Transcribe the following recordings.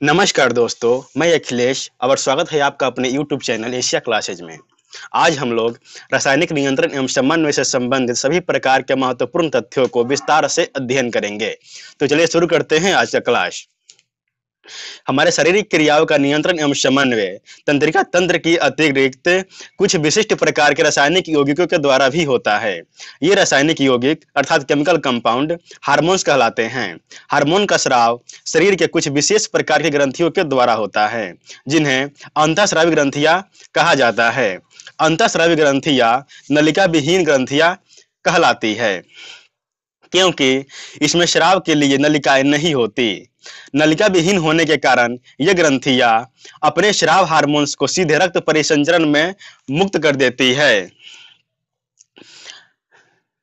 नमस्कार दोस्तों, मैं अखिलेश और स्वागत है आपका अपने YouTube चैनल एशिया क्लासेज में। आज हम लोग रासायनिक नियंत्रण एवं समन्वय से संबंधित सभी प्रकार के महत्वपूर्ण तथ्यों को विस्तार से अध्ययन करेंगे। तो चलिए शुरू करते हैं आज का क्लास। हमारे शारीरिक क्रियाओं का नियंत्रण एवं समन्वय तंत्रिका तंत्र की अतिरिक्त कुछ विशिष्ट प्रकार के रासायनिक यौगिकों के द्वारा भी होता है। ये रासायनिक यौगिक अर्थात केमिकल कंपाउंड हार्मोन्स कहलाते हैं। हार्मोन का स्राव शरीर के कुछ विशेष प्रकार की ग्रंथियों के द्वारा होता है, जिन्हें अंतःस्रावी ग्रंथियां कहा जाता है। अंतःस्रावी ग्रंथियां नलिका विहीन ग्रंथियां कहलाती है, क्योंकि इसमें स्राव के लिए नलिकाएं नहीं होती। नलिका विहीन होने के कारण ये ग्रंथियां अपने स्राव हार्मोन्स को सीधे रक्त परिसंचरण में मुक्त कर देती है,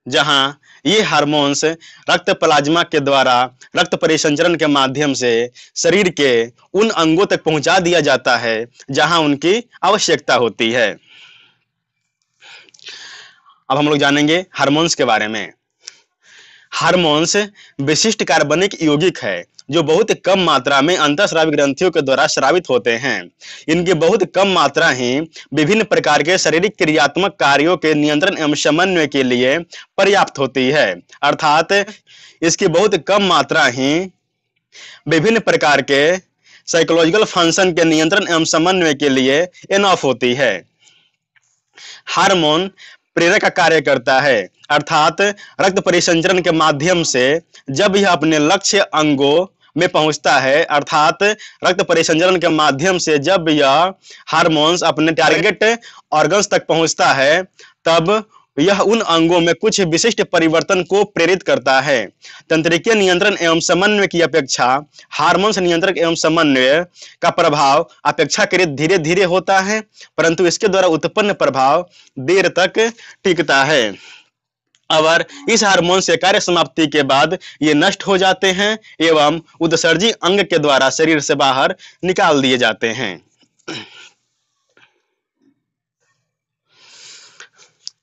जहां ये हार्मोन्स रक्त प्लाज्मा के द्वारा रक्त परिसंचरण के माध्यम से शरीर के उन अंगों तक पहुंचा दिया जाता है जहां उनकी आवश्यकता होती है। अब हम लोग जानेंगे हार्मोन्स के बारे में। हार्मोन्स विशिष्ट कार्बनिक यौगिक है जो बहुत कम मात्रा में अंतःस्रावी ग्रंथियों के द्वारा स्रावित होते हैं। इनकी बहुत कम मात्रा ही विभिन्न प्रकार के शारीरिक क्रियात्मक कार्यों के नियंत्रण एवं समन्वय के लिए पर्याप्त होती है, अर्थात इसकी बहुत कम मात्रा ही विभिन्न प्रकार के साइकोलॉजिकल फंक्शन के नियंत्रण एवं समन्वय के लिए इनफ होती है। हार्मोन प्रेरक का कार्य करता है, अर्थात रक्त परिसंचरण के माध्यम से जब यह अपने लक्ष्य अंगों में पहुंचता है, अर्थात रक्त परिसंचरण के माध्यम से जब यह हार्मोन्स अपने टारगेट ऑर्गन्स तक पहुंचता है, तब यह उन अंगों में कुछ विशिष्ट परिवर्तन को प्रेरित करता है। तंत्रिकीय नियंत्रण एवं समन्वय की अपेक्षा हार्मोन्स नियंत्रण एवं समन्वय का प्रभाव अपेक्षाकृत धीरे धीरे होता है, परंतु इसके द्वारा उत्पन्न प्रभाव देर तक टिकता है। और इस हार्मोन से कार्य समाप्ति के बाद ये नष्ट हो जाते हैं एवं उत्सर्जी अंग के द्वारा शरीर से बाहर निकाल दिए जाते हैं।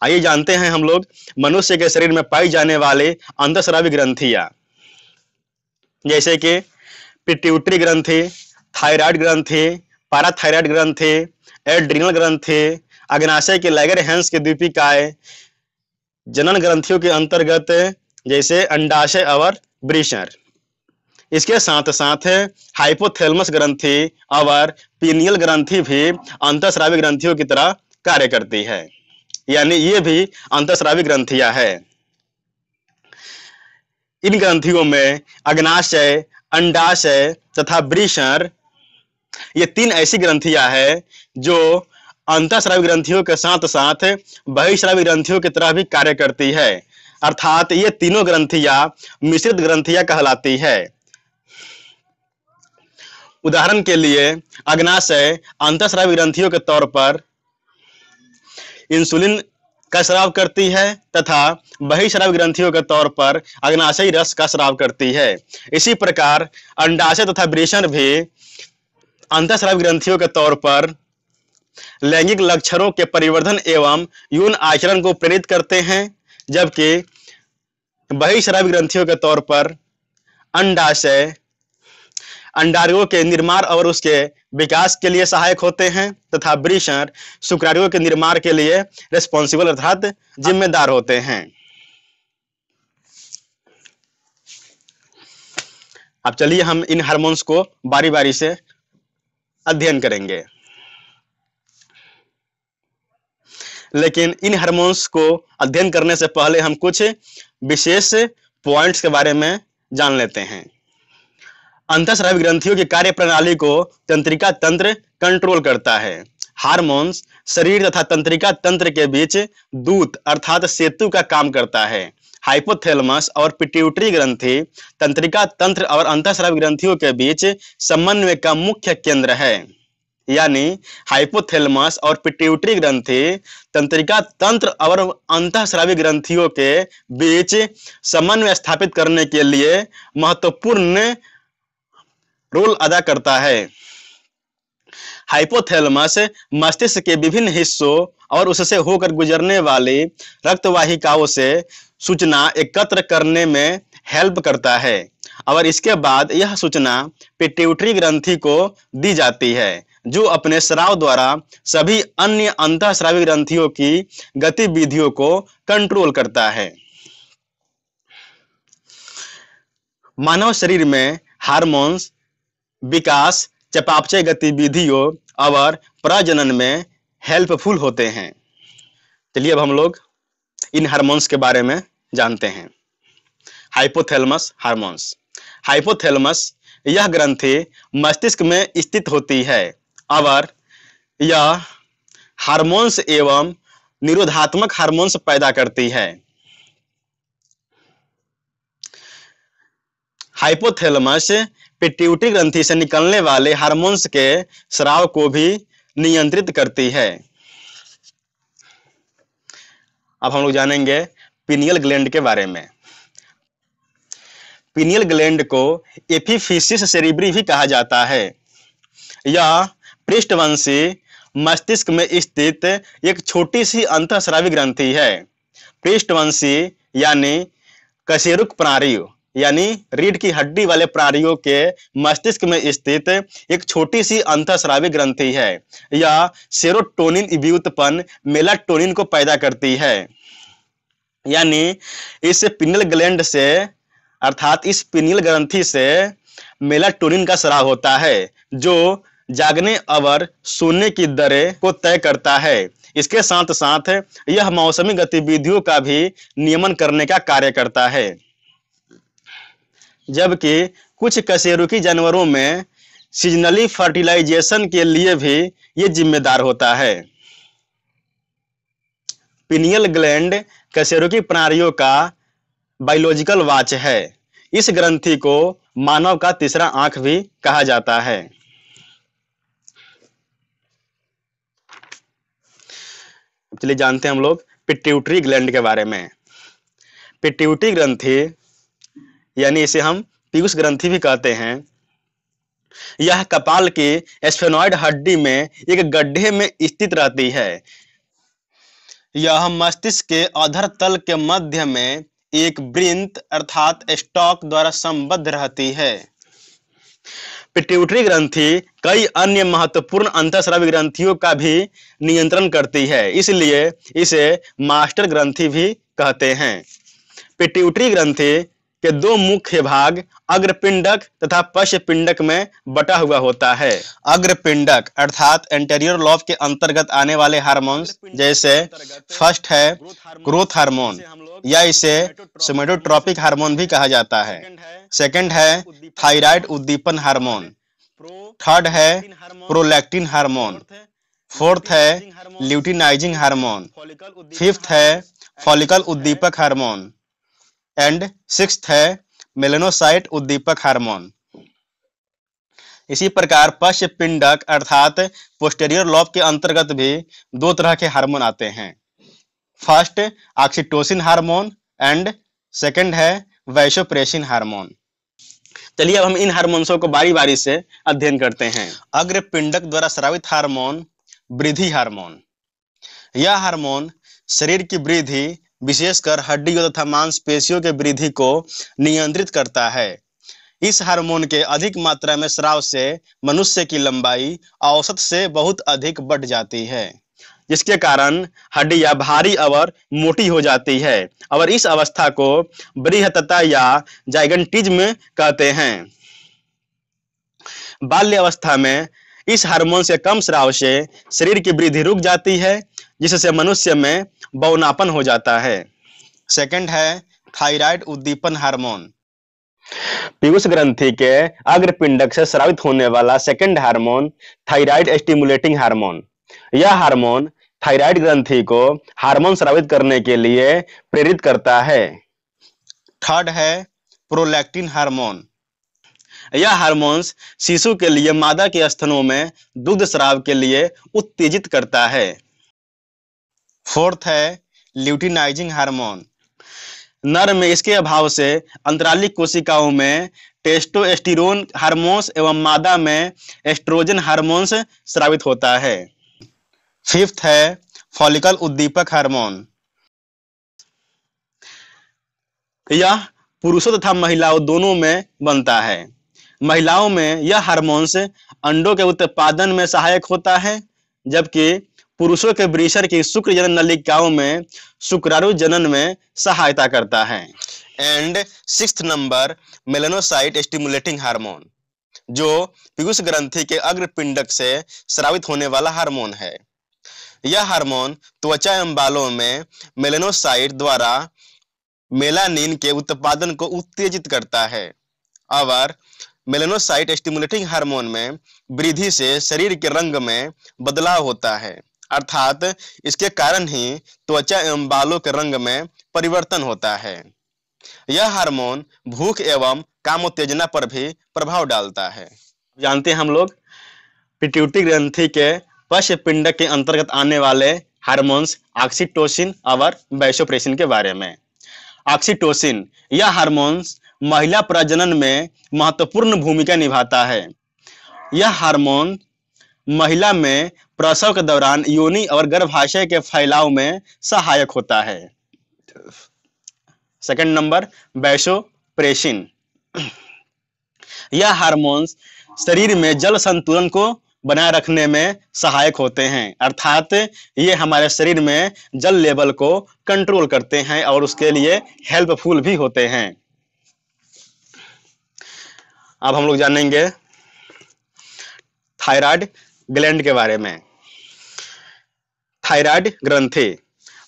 आइए जानते हैं हम लोग मनुष्य के शरीर में पाई जाने वाले अंतःस्रावी ग्रंथियां, जैसे कि पिट्यूटरी ग्रंथि, थायराइड ग्रंथि, पैराथायराइड ग्रंथि, एड्रिनल ग्रंथि, अग्नाशय के लैगरहैंस के द्वीपिकाएं, जनन ग्रंथियों के अंतर्गत जैसे अंडाशय और वृषण। इसके साथ साथ हाइपोथैलेमस ग्रंथि और पीनियल ग्रंथि भी अंतःस्रावी ग्रंथियों की तरह कार्य करती है, यानी ये भी अंतःस्रावी ग्रंथियां हैं। इन ग्रंथियों में अग्नाशय, अंडाशय तथा वृषण ये तीन ऐसी ग्रंथियां हैं जो अंतःस्रावी ग्रंथियों के साथ साथ बहिःस्रावी ग्रंथियों की तरह भी कार्य करती है, अर्थात ये तीनों ग्रंथियां मिश्रित ग्रंथियां कहलाती है। उदाहरण के लिए अग्नाशय अंतःस्रावी ग्रंथियों के तौर पर इंसुलिन का स्राव करती है तथा बहिःस्रावी ग्रंथियों के तौर पर अग्नाशयी रस का स्राव करती है। इसी प्रकार अंडाशय तथा वृषण भी अंतःस्रावी ग्रंथियों के तौर पर लैंगिक लक्षणों के परिवर्धन एवं यौन आचरण को प्रेरित करते हैं, जबकि बहिःस्रावी ग्रंथियों के तौर पर अंडाशय अंडाणुओं के निर्माण और उसके विकास के लिए सहायक होते हैं तथा वृषण शुक्राणुओं के निर्माण के लिए रिस्पॉन्सिबल अर्थात जिम्मेदार होते हैं। अब चलिए हम इन हार्मोन्स को बारी बारी से अध्ययन करेंगे, लेकिन इन हार्मोन्स को अध्ययन करने से पहले हम कुछ विशेष पॉइंट्स के बारे में जान लेते हैं। अंतःस्रावी ग्रंथियों की कार्य प्रणाली को तंत्रिका तंत्र कंट्रोल करता है। हार्मोन्स शरीर तथा तंत्रिका तंत्र के बीच दूत अर्थात सेतु का काम करता है। हाइपोथैलेमस और पिट्यूटरी ग्रंथि तंत्रिका तंत्र और अंतःस्रावी ग्रंथियों के बीच समन्वय का मुख्य केंद्र है, यानी हाइपोथैलेमस और पिट्यूटरी ग्रंथि तंत्रिका तंत्र और अंतःस्रावी ग्रंथियों के बीच समन्वय स्थापित करने के लिए महत्वपूर्ण रोल अदा करता है। हाइपोथैलेमस मस्तिष्क के विभिन्न हिस्सों और उससे होकर गुजरने वाली रक्तवाहिकाओं से सूचना एकत्र करने में हेल्प करता है। और इसके बाद यह सूचना पिट्यूटरी ग्रंथि को दी जाती है, जो अपने स्राव द्वारा सभी अन्य अंतःस्रावी ग्रंथियों की गतिविधियों को कंट्रोल करता है। मानव शरीर में हार्मोन्स विकास, चयापचय गतिविधियों और प्रजनन में हेल्पफुल होते हैं। चलिए अब हम लोग इन हार्मोन्स के बारे में जानते हैं। Hypothalamus hormones. हाइपोथैलेमस यह ग्रंथि मस्तिष्क में स्थित होती है और यह हार्मोन्स एवं निरोधात्मक हार्मोन्स पैदा करती है। हाइपोथैलेमस पिट्यूटरी ग्रंथि से निकलने वाले हार्मोन्स के स्राव को भी नियंत्रित करती है। अब हम लोग जानेंगे पीनियल ग्लैंड के बारे में। पीनियल ग्लैंड को एपिफिसिस सेरेब्री भी कहा जाता है। यह पृष्ठवंशी मस्तिष्क में स्थित एक छोटी सी अंतःस्रावी ग्रंथि है। पृष्ठवंशी यानी कशेरुक प्राणियों यानी रीढ़ की हड्डी वाले प्राणियों के मस्तिष्क में स्थित एक छोटी सी अंतःस्रावी ग्रंथि है। यह सेरोटोनिन व्युत्पन्न मेलाटोनिन को पैदा करती है। यानी इस पीनियल ग्लैंड से अर्थात इस पीनियल ग्रंथि से मेलाटोनिन का स्राव होता है, जो जागने और सोने की दरें को तय करता है। इसके साथ साथ यह मौसमी गतिविधियों का भी नियमन करने का कार्य करता है। जबकि कुछ कशेरुकी जानवरों में सीजनली फर्टिलाइजेशन के लिए भी ये जिम्मेदार होता है। पीनियल ग्लैंड कशेरुकी प्राणियों का बायोलॉजिकल वॉच है। इस ग्रंथि को मानव का तीसरा आंख भी कहा जाता है। चलिए जानते हैं हम लोग पिट्यूटरी ग्लैंड के बारे में। पिट्यूटरी ग्रंथि यानी इसे हम पीयूष ग्रंथि भी कहते हैं। यह कपाल की स्फेनॉइड हड्डी में एक गड्ढे में स्थित रहती है। यह मस्तिष्क के अधर तल के मध्य में एक वृत्त अर्थात स्टॉक द्वारा संबद्ध रहती है। पिट्यूटरी ग्रंथि कई अन्य महत्वपूर्ण अंतःस्रावी ग्रंथियों का भी नियंत्रण करती है, इसलिए इसे मास्टर ग्रंथि भी कहते हैं। पिट्यूटरी ग्रंथि के दो मुख्य भाग अग्रपिंडक तथा पश्चपिंडक में बटा हुआ होता है। अग्रपिंडक अर्थात एंटेरियर लोब के अंतर्गत आने वाले हार्मोन्स जैसे फर्स्ट है ग्रोथ हार्मोन या इसे सोमेटोट्रोपिक हार्मोन भी कहा जाता है। सेकंड है थायराइड उद्दीपन हार्मोन। थर्ड है प्रोलैक्टिन हार्मोन। फोर्थ है ल्यूटिनाइजिंग हार्मोन। फिफ्थ है फॉलिकल उद्दीपक हार्मोन एंड सिक्स्थ है मेलेनोसाइट उद्दीपक हार्मोन। इसी प्रकार पश्चपिंडक अर्थात पोस्टेरियर लोब के अंतर्गत भी दो तरह के हार्मोन आते हैं। First oxytocin hormone and second है वैसोप्रेसिन हार्मोन। चलिए अब हम इन हार्मोन्सों को बारी बारी से अध्ययन करते हैं। अग्रपिंडक द्वारा स्रावित हार्मोन वृद्धि हार्मोन। यह हार्मोन शरीर की वृद्धि विशेषकर हड्डियों तथा मांसपेशियों के वृद्धि को नियंत्रित करता है। इस हार्मोन के अधिक मात्रा में स्राव से मनुष्य की लंबाई औसत से बहुत अधिक बढ़ जाती है, जिसके कारण हड्डियां भारी और मोटी हो जाती है और इस अवस्था को बृहत्तता या जाइगेंटिज्म कहते हैं। बाल्य अवस्था में इस हार्मोन से कम स्राव से शरीर की वृद्धि रुक जाती है, जिससे मनुष्य में बौनापन हो जाता है। सेकंड है थायराइड उद्दीपन हार्मोन। पीयूष ग्रंथि के अग्रपिंडक से स्रावित होने वाला second hormone thyroid stimulating hormone. यह हार्मोन थायराइड ग्रंथि को हार्मोन स्रावित करने के लिए प्रेरित करता है। थर्ड है प्रोलैक्टिन हार्मोन। यह हार्मोन्स शिशु के लिए मादा के स्तनों में दुग्ध स्राव के लिए उत्तेजित करता है। फोर्थ है ल्यूटिनाइजिंग हार्मोन। नर में इसके अभाव से अंतरालिक कोशिकाओं में टेस्टोस्टेरोन हार्मोन्स एवं मादा में एस्ट्रोजन हार्मोन्स स्रावित होता है। फिफ्थ है फॉलिकल उद्दीपक हार्मोन। यह पुरुषों तथा महिलाओं दोनों में बनता है। महिलाओं में यह हार्मोन्स अंडों के उत्पादन में सहायक होता है, जबकि पुरुषों के वृषण की शुक्र जनन नलिकाओं में शुक्राणु जनन में सहायता करता है। And 6th number, melanocyte stimulating hormone, जो पीयूष ग्रंथि के अग्रपिंडक से स्रावित होने वाला हार्मोन है। यह हार्मोन त्वचा एवं बालों में मेलानोसाइट द्वारा मेलानिन के उत्पादन को उत्तेजित करता है और मेलानोसाइट स्टिमुलेटिंग हार्मोन में वृद्धि से शरीर के रंग में बदलाव होता है, अर्थात इसके कारण ही त्वचा एवं बालों के रंग में परिवर्तन होता है। यह हार्मोन भूख एवं कामोत्तेजना पर भी प्रभाव डालता है। जानते हैं हम लोग पिट्यूटरी ग्रंथि के पश्च पिंडक के अंतर्गत आने वाले हार्मोन्स ऑक्सीटोसिन और वैसोप्रेसिन के बारे में। ऑक्सीटोसिन यह हार्मोन्स महिला प्रजनन में महत्वपूर्ण भूमिका निभाता है। यह हार्मोन महिला में प्रसव के दौरान योनि और गर्भाशय के फैलाव में सहायक होता है। 2nd number, vasopressin. यह हार्मोन्स शरीर में जल संतुलन को बनाए रखने में सहायक होते हैं, अर्थात ये हमारे शरीर में जल लेवल को कंट्रोल करते हैं और उसके लिए हेल्पफुल भी होते हैं। अब हम लोग जानेंगे थायराइड ग्लैंड के बारे में। थायराइड ग्रंथि,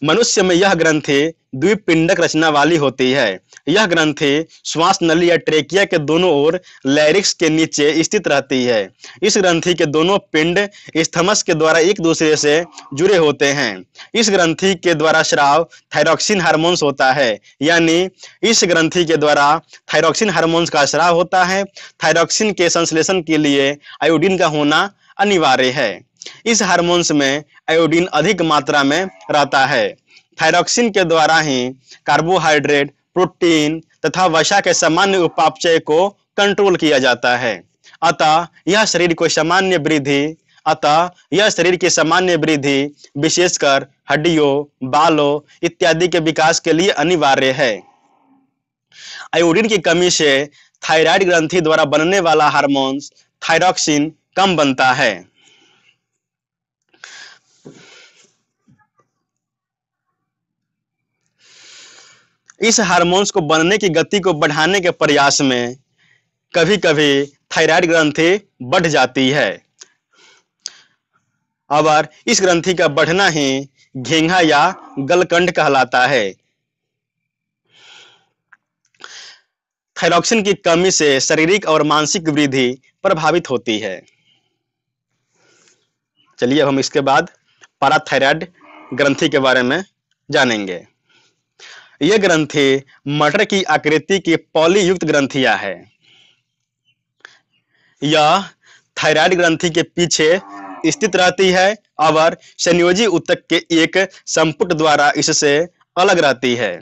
मनुष्य में यह ग्रंथि द्विपिंडक रचना वाली होती है। यह ग्रंथि श्वास नली या ट्रेकिया के दोनों ओर लैरिक्स के नीचे स्थित रहती है। इस ग्रंथि के दोनों पिंड स्थमस के द्वारा एक दूसरे से जुड़े होते हैं। इस ग्रंथि के द्वारा स्राव थायरॉक्सिन हार्मोन्स होता है, यानी इस ग्रंथि के द्वारा थायरॉक्सिन हार्मोन्स का स्राव होता है। थायरॉक्सिन के संश्लेषण के लिए आयोडीन का होना अनिवार्य है। इस हार्मोन्स में आयोडीन अधिक मात्रा में रहता है। थायरॉक्सिन के द्वारा ही कार्बोहाइड्रेट, प्रोटीन तथा वसा के सामान्य उपापचय को कंट्रोल किया जाता है। अतः यह शरीर की सामान्य वृद्धि विशेषकर हड्डियों, बालों इत्यादि के विकास के लिए अनिवार्य है। आयोडीन की कमी से थायराइड ग्रंथि द्वारा बनने वाला हार्मोन्स थायरॉक्सिन कम बनता है। इस हार्मोन्स को बनने की गति को बढ़ाने के प्रयास में कभी-कभी थायराइड ग्रंथि बढ़ जाती है और इस ग्रंथि का बढ़ना ही घेंघा या गलकंड कहलाता है। थायरॉक्सिन की कमी से शारीरिक और मानसिक वृद्धि प्रभावित होती है। चलिए अब हम इसके बाद पैराथायराइड ग्रंथि के बारे में जानेंगे। यह ग्रंथि मटर की आकृति की पॉली युक्त ग्रंथियां है। यह थायराइड ग्रंथि के पीछे स्थित रहती है और संयोजी ऊतक के एक संपुट द्वारा इससे अलग रहती है।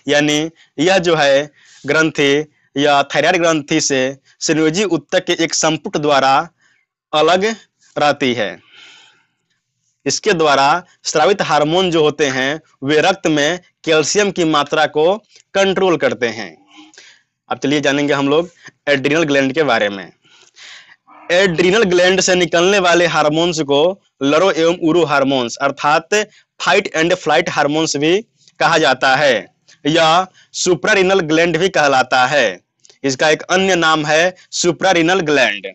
यानी यह जो है ग्रंथि या थायराइड ग्रंथि से संयोजी ऊतक के एक संपुट द्वारा अलग रहती है। इसके द्वारा स्रावित हार्मोन जो होते हैं वे रक्त में कैल्शियम की मात्रा को कंट्रोल करते हैं। अब चलिए जानेंगे हम लोग एड्रिनल ग्लैंड के बारे में। एड्रिनल ग्लैंड से निकलने वाले हार्मोन्स को लरो एवं उरो हार्मोन्स अर्थात फाइट एंड फ्लाइट हार्मोन्स भी कहा जाता है। यह सुप्रारिनल ग्लैंड भी कहलाता है। इसका एक अन्य नाम है सुप्रारिनल ग्लैंड।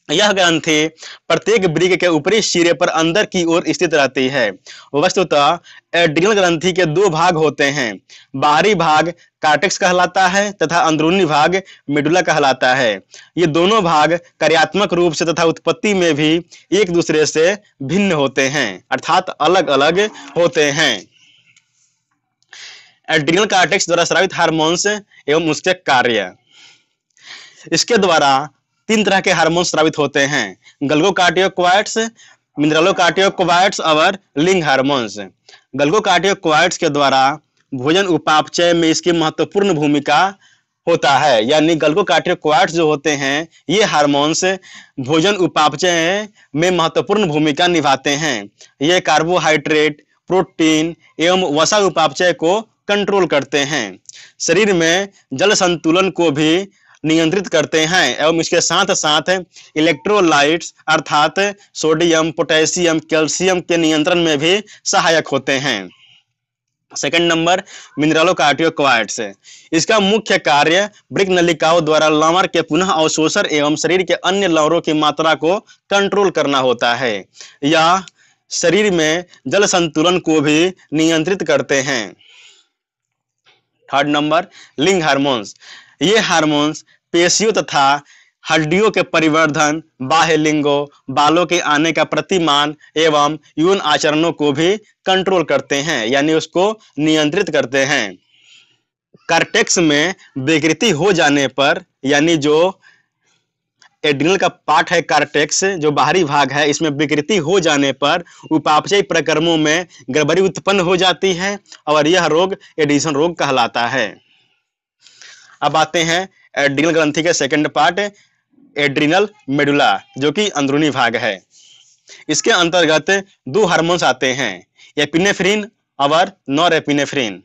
यह ग्रंथि प्रत्येक वृक्क के ऊपरी सिरे पर अंदर की ओर स्थित रहती है। वस्तुतः एड्रिनल ग्रंथि के दो भाग होते हैं। बाहरी भाग कार्टेक्स कहलाता है तथा अंदरूनी भाग मेडुला कहलाता है। ये दोनों भाग कार्यात्मक रूप से तथा उत्पत्ति में भी एक दूसरे से भिन्न होते हैं, अर्थात अलग अलग होते हैं। एड्रिनल कार्टेक्स द्वारा स्रावित हार्मोन्स एवं उसके कार्य। इसके द्वारा 3 तरह के हार्मोन स्रावित होते हैं: गल्गोकार्टियोक्वाइट्स, मिनरलोकार्टियोक्वाइट्स और लिंग हार्मोन्स। गल्गोकार्टियोक्वाइट्स के द्वारा भोजन उपापचय में इसकी महत्वपूर्ण भूमिका होता है। यानी गल्गोकार्टियोक्वाइट्स जो होते हैं ये हार्मोन्स भोजन उपापचय में महत्वपूर्ण भूमिका निभाते हैं। ये कार्बोहाइड्रेट, प्रोटीन एवं वसा उपापचय को कंट्रोल करते हैं। शरीर में जल संतुलन को भी नियंत्रित करते हैं एवं इसके साथ साथ इलेक्ट्रोलाइट्स अर्थात सोडियम, पोटेशियम, कैल्शियम के नियंत्रण में भी सहायक होते हैं। Second number mineralocorticoids. इसका मुख्य कार्य वृक्क नलिकाओं द्वारा लवण के पुनः अवशोषण एवं शरीर के अन्य लवणों की मात्रा को कंट्रोल करना होता है। यह शरीर में जल संतुलन को भी नियंत्रित करते हैं। थर्ड नंबर लिंग हार्मोन्स। ये हार्मोन्स पेशियों तथा हड्डियों के परिवर्धन, बाह्य लिंगों, बालों के आने का प्रतिमान एवं यौन आचरणों को भी कंट्रोल करते हैं, यानी उसको नियंत्रित करते हैं। कार्टेक्स में विकृति हो जाने पर, यानी जो एड्रिनल का पार्ट है कार्टेक्स, जो बाहरी भाग है, इसमें विकृति हो जाने पर उपापचयी प्रक्रमों में गड़बड़ी उत्पन्न हो जाती है और यह रोग एडिशन रोग कहलाता है। अब आते हैं एड्रिनल ग्रंथि के सेकंड पार्ट, एड्रिनल मेडुला, जो कि अंदरूनी भाग है। इसके अंतर्गत दो हार्मोन्स आते हैं, एपिनेफ्रिन और नॉरएपिनेफ्रिन।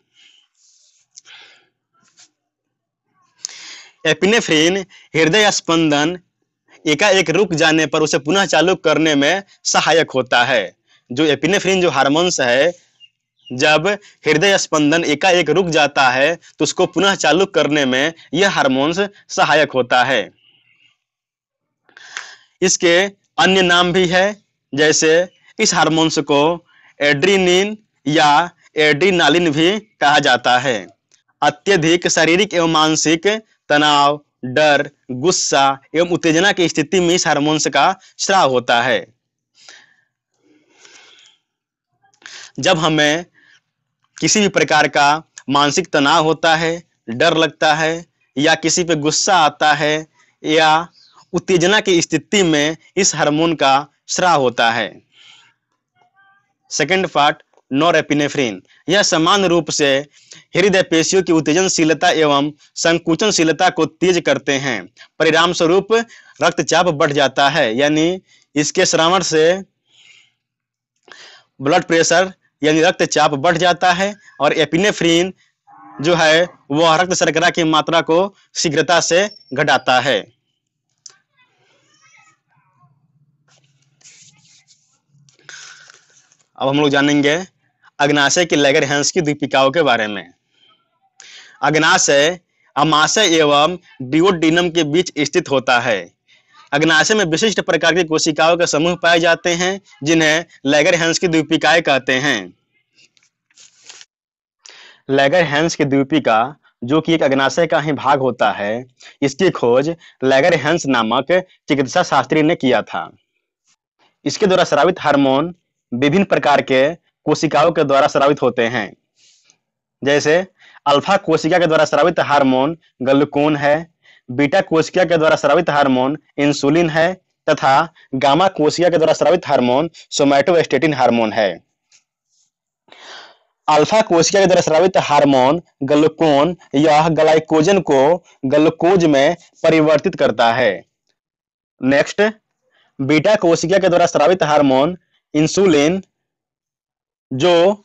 एपिनेफ्रिन हृदय स्पंदन एकाएक रुक जाने पर उसे पुनः चालू करने में सहायक होता है। जो एपिनेफ्रिन जो हार्मोन्स है, जब हृदय स्पंदन एकाएक रुक जाता है तो उसको पुनः चालू करने में यह हार्मोन्स सहायक होता है। इसके अन्य नाम भी है, जैसे इस हार्मोन्स को एड्रीनिन या एड्रीनालिन भी कहा जाता है। अत्यधिक शारीरिक एवं मानसिक तनाव, डर, गुस्सा एवं उत्तेजना की स्थिति में इस हार्मोन्स का स्राव होता है। जब हमें किसी भी प्रकार का मानसिक तनाव होता है, डर लगता है या किसी पे गुस्सा आता है या उत्तेजना की स्थिति में इस हार्मोन का स्राव होता है। Second part norepinephrine. यह समान रूप से हृदय पेशियों की उत्तेजनशीलता एवं संकुचनशीलता को तेज करते हैं। परिणाम स्वरूप रक्तचाप बढ़ जाता है, यानी इसके स्रावन से ब्लड प्रेशर यानी रक्तचाप बढ़ जाता है और एपिनेफ्रिन जो है वह रक्त शर्करा की मात्रा को शीघ्रता से घटाता है। अब हम लोग जानेंगे अग्नाशय की लैगरहैंस की द्वीपिकाओं के बारे में। अग्नाशय अमाशय एवं डिओडिनम के बीच स्थित होता है। अग्नाशय में विशिष्ट प्रकार की कोशिकाओं के समूह पाए जाते हैं जिन्हें लैगरहैंस की द्वीपिकाएं कहते हैं। लैगरहैंस की द्वीपिका, जो कि एक अग्नाशय का ही भाग होता है, इसकी खोज लैगरहैंस नामक चिकित्सा शास्त्री ने किया था। इसके द्वारा स्रावित हार्मोन विभिन्न प्रकार के कोशिकाओं के द्वारा स्रावित होते हैं, जैसे अल्फा कोशिका के द्वारा स्रावित हार्मोन ग्लूकोन है, बीटा कोशिका के द्वारा स्रावित हार्मोन इंसुलिन है तथा गामा कोशिका के द्वारा स्रावित हार्मोन सोमैटोस्टेटिन हार्मोन है। अल्फा कोशिका के द्वारा स्रावित हार्मोन ग्लूकोन यह ग्लाइकोजन को ग्लूकोज में परिवर्तित करता है। नेक्स्ट, बीटा कोशिका के द्वारा स्रावित हार्मोन इंसुलिन जो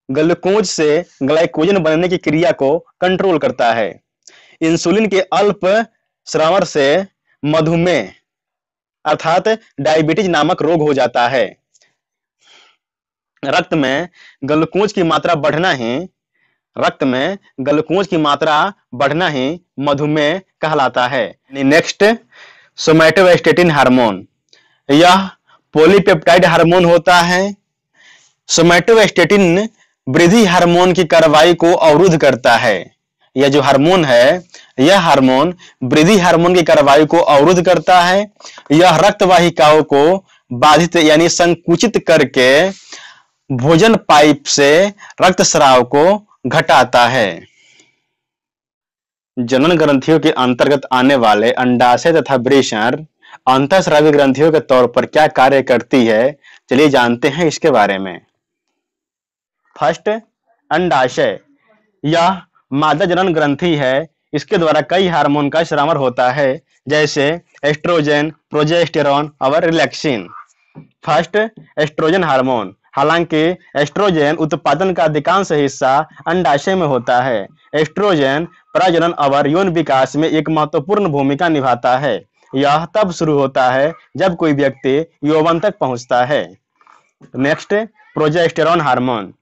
ग्लूकोज से ग्लाइकोजन बनने की क्रिया को कंट्रोल करता है। इंसुलिन के अल्प स्रावन से मधुमेह अर्थात डायबिटीज नामक रोग हो जाता है। रक्त में ग्लूकोज की मात्रा बढ़ना ही मधुमेह कहलाता है। नेक्स्ट, सोमैटोस्टेटिन हार्मोन, यह पॉलीपेप्टाइड हार्मोन होता है। सोमैटोस्टेटिन वृद्धि हार्मोन की कार्रवाई को अवरुद्ध करता है। यह जो हार्मोन है, यह हार्मोन वृद्धि हार्मोन की कार्रवाई को अवरुद्ध करता है। यह रक्त वाहिकाओं को बाधित यानी संकुचित करके भोजन पाइप से रक्तस्राव को घटाता है। जनन ग्रंथियों के अंतर्गत आने वाले अंडाशय तथा वृषण अंतःस्रावी ग्रंथियों के तौर पर क्या कार्य करती है, चलिए जानते हैं इसके बारे में। फर्स्ट, अंडाशय, यह मादा जनन ग्रंथि है। इसके द्वारा कई हार्मोन का स्रावन होता है, जैसे एस्ट्रोजन, प्रोजेस्टेरॉन और रिलैक्सिन। First, estrogen hormone. हालांकि एस्ट्रोजन उत्पादन का अधिकांश हिस्सा अंडाशय में होता है। एस्ट्रोजन प्रजनन और यौन विकास में एक महत्वपूर्ण भूमिका निभाता है। यह तब शुरू होता है जब कोई व्यक्ति यौवन तक पहुंचता है। Next, progesterone hormone.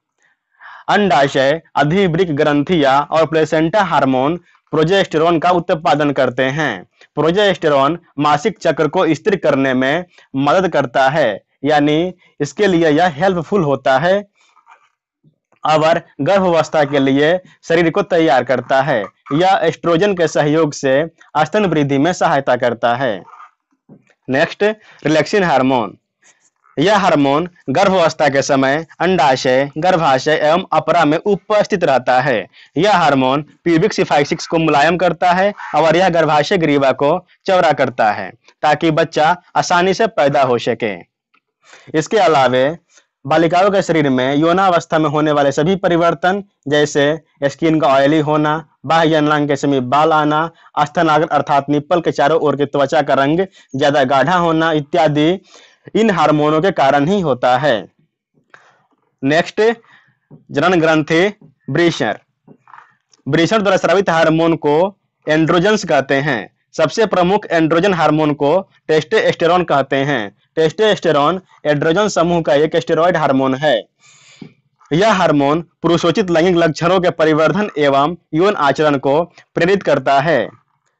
अंडाशय, अधिवृक्क ग्रंथियां और प्लेसेंटा हार्मोन प्रोजेस्टेरॉन का उत्पादन करते हैं। प्रोजेस्टेरॉन मासिक चक्र को स्थिर करने में मदद करता है, यानी इसके लिए यह हेल्पफुल होता है और गर्भावस्था के लिए शरीर को तैयार करता है। यह एस्ट्रोजन के सहयोग से स्तन वृद्धि में सहायता करता है। Next, relaxin hormone. यह हार्मोन गर्भावस्था के समय अंडाशय, गर्भाशय एवं अपरा में उपस्थित रहता है। यह हार्मोन प्यूबिक सिफाइसिस को मुलायम करता है और यह गर्भाशय ग्रीवा को चौड़ा करता है ताकि बच्चा आसानी से पैदा हो सके। इसके अलावे बालिकाओं के शरीर में यौनावस्था में होने वाले सभी परिवर्तन, जैसे स्किन का ऑयली होना, बाह्य अनलांग के समीप बाल आना, स्तनाग्र अर्थात निप्पल के चारों ओर की त्वचा का रंग ज्यादा गाढ़ा होना इत्यादि इन हार्मोनों के कारण ही होता है। नेक्स्ट, जनन ग्रंथि वृषण। वृषण द्वारा स्रावित हार्मोन को एंड्रोजन्स कहते हैं। सबसे प्रमुख एंड्रोजन हार्मोन को टेस्टोस्टेरोन कहते हैं। टेस्टोस्टेरोन एंड्रोजन समूह का एक स्टेरॉयड हार्मोन है। यह हार्मोन पुरुषोचित लैंगिक लक्षणों के परिवर्धन एवं यौन आचरण को प्रेरित करता है,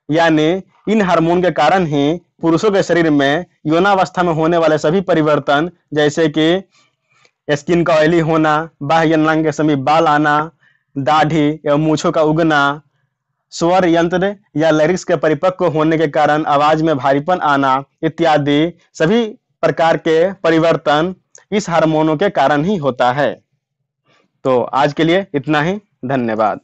यानी इन हार्मोन के कारण ही पुरुषों के शरीर में यौनावस्था में होने वाले सभी परिवर्तन, जैसे कि स्किन का ऑयली होना, बाह्य अनलांग के समीप बाल आना, दाढ़ी एवं मूछों का उगना, स्वर यंत्र या लैरिक्स के परिपक्व होने के कारण आवाज में भारीपन आना इत्यादि सभी प्रकार के परिवर्तन इस हार्मोनों के कारण ही होता है। तो आज के लिए इतना ही। धन्यवाद।